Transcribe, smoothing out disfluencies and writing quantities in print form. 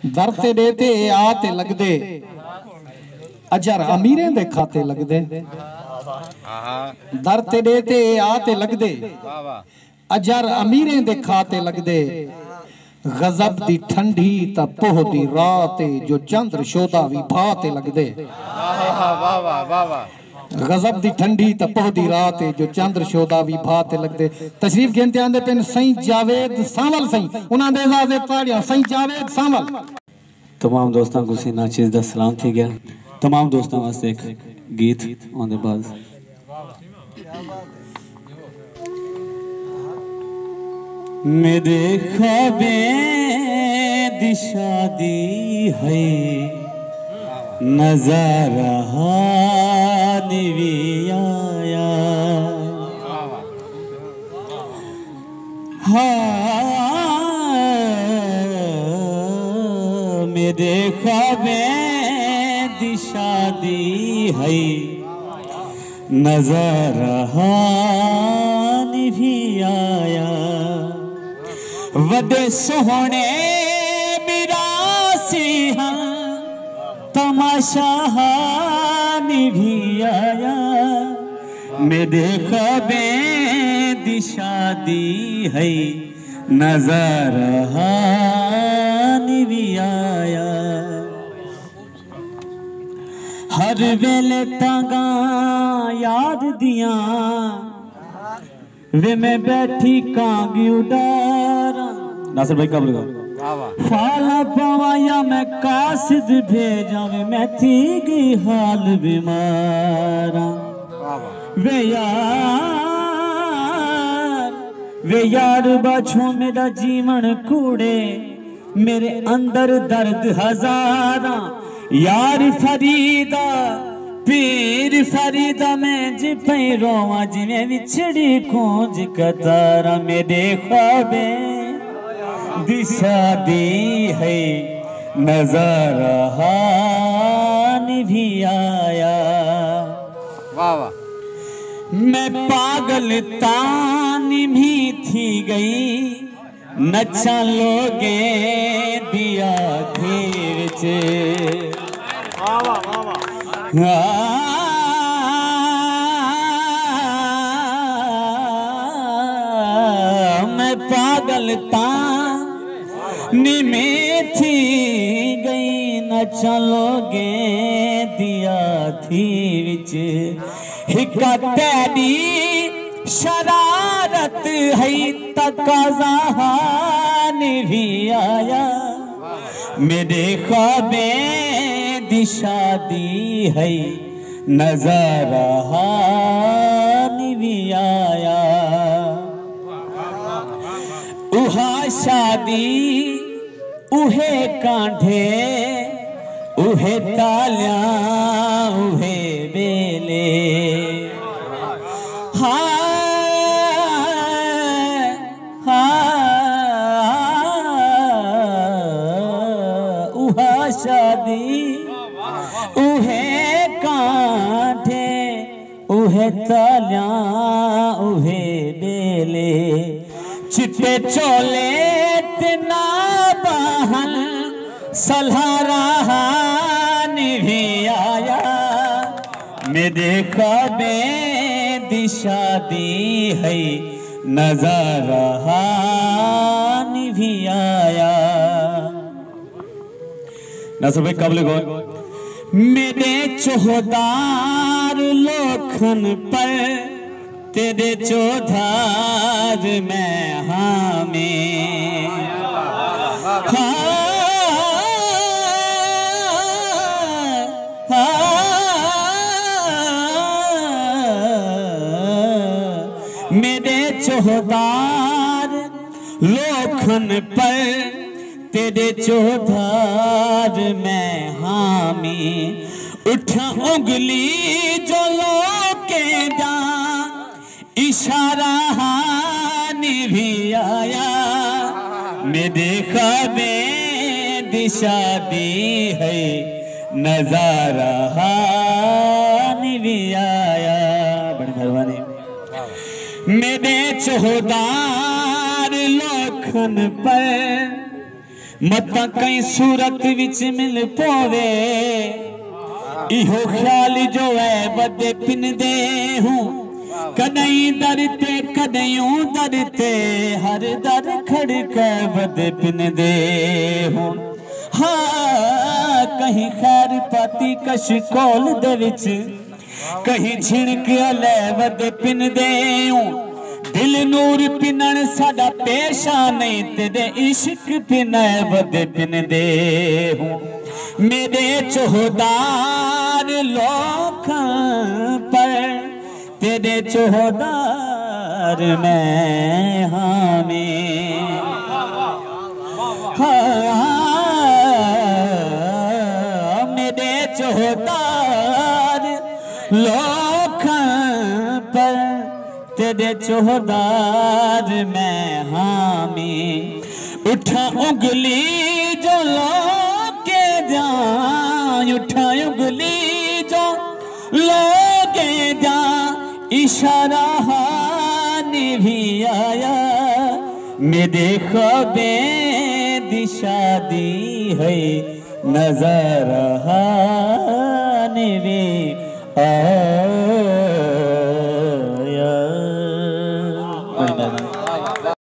दर ते देते आते लगदे अजर अमीरें दे खाते लगदे दर ते देते आते लगदे अजर अमीरें दे खाते लगदे गजब दी ठंडी ता पोह दी रात जो चंद्र शोधा भी भाते लगदे गजब दी ठंडी ता पोह दी रात जो चंद्र शोधा भी भाते लगदे। तशरीफ गिनते आंदे पिन सही जावेद सावल सही उन्हां दे इजाजत ताड़ियां सही जावेद सावल। तमाम दोस्तों को सी नाचीज़ दा सलाम थी गया। तमाम दोस्तों वास्ते एक गीत आने बाद मेरे ख्वाबे दी शादी है नजारा निवी आया मेरे ख्वाबे दी शादी है नजारा निवी आया वडे सोहने मिरासी हाँ तमाशा निभी आया मेरे ख्वाबे दी शादी है नजारा निभी आया हर वेले तांगा याद दिया वे मैं बैठी कांगी उडारा नासिर भाई कब लगा फाला पावा या मैं कासिद भेजा मैं थी गई हाल बीमारा वे यार बाछो मेरा जीवन कूड़े मेरे अंदर दर्द हजारा यार फरीदा पीर फरीदा मैं जी पे रोवा जिमें बिछड़ी खोज कतारा मेरे ख्वाबे दी शादी है नजारा निभी आया वाह वाह मैं पागल तानी भी थी गई नचा लोगे दिया धीर चे वाह वाह वाह मैं पागल तानी में थी गई न चलोगे दिया थी विच हिका तेरी शरारत है तकाजा निभी आया मेरे ख्वाबे दी शादी है नजारा निभी आया उहा शादी उहे कांढे उहे तालियां उहे बेले उहा शादी उहे कांठे उहे तालियां उहे बेले चिट्टे चोले तिना बहन सलहारा निभी आया मेरे ख्वाबे दी शादी है नजारा निभी आया नासिर भाई कब लगो मेरे चौधार लोखन पर तेरे चौधार मैं हाँ में मेरे चौधार लोखन पर तेरे चौधार मैं हामी उठा उंगली जो लोके दा इशारा निभी आया मेरे ख्वाबे दी शादी है नजारा निभी आया बड़ी मेहरबानी मेरे चौधार लोखन पर मता कई सूरत विच मिल पोवे इहो ख्याल जो है बदे पिन दे हूँ कदई दरते कदयूं दरते हर दर खड़क बदे पिन दे हूँ हाँ कहीं खैर पाती कश कोल दे विच कहीं झिणक अले बदे पिन दे हूँ दिल नूर पिनन साडा पेशा नहीं तेरे इश्क पिन बदे पिन दे हूँ मेरे चौहदार लोखां पर तेरे चौहदार मैं हामी मेरे चौहदार लोखां पर तेरे चौहदार मैं हामी उठा उंगली जो लोके जा उठा उंगली जो लोके जा इशारा हानि भी आया मेरे ख्वाबे दिशा दी है नजर हानि भी आया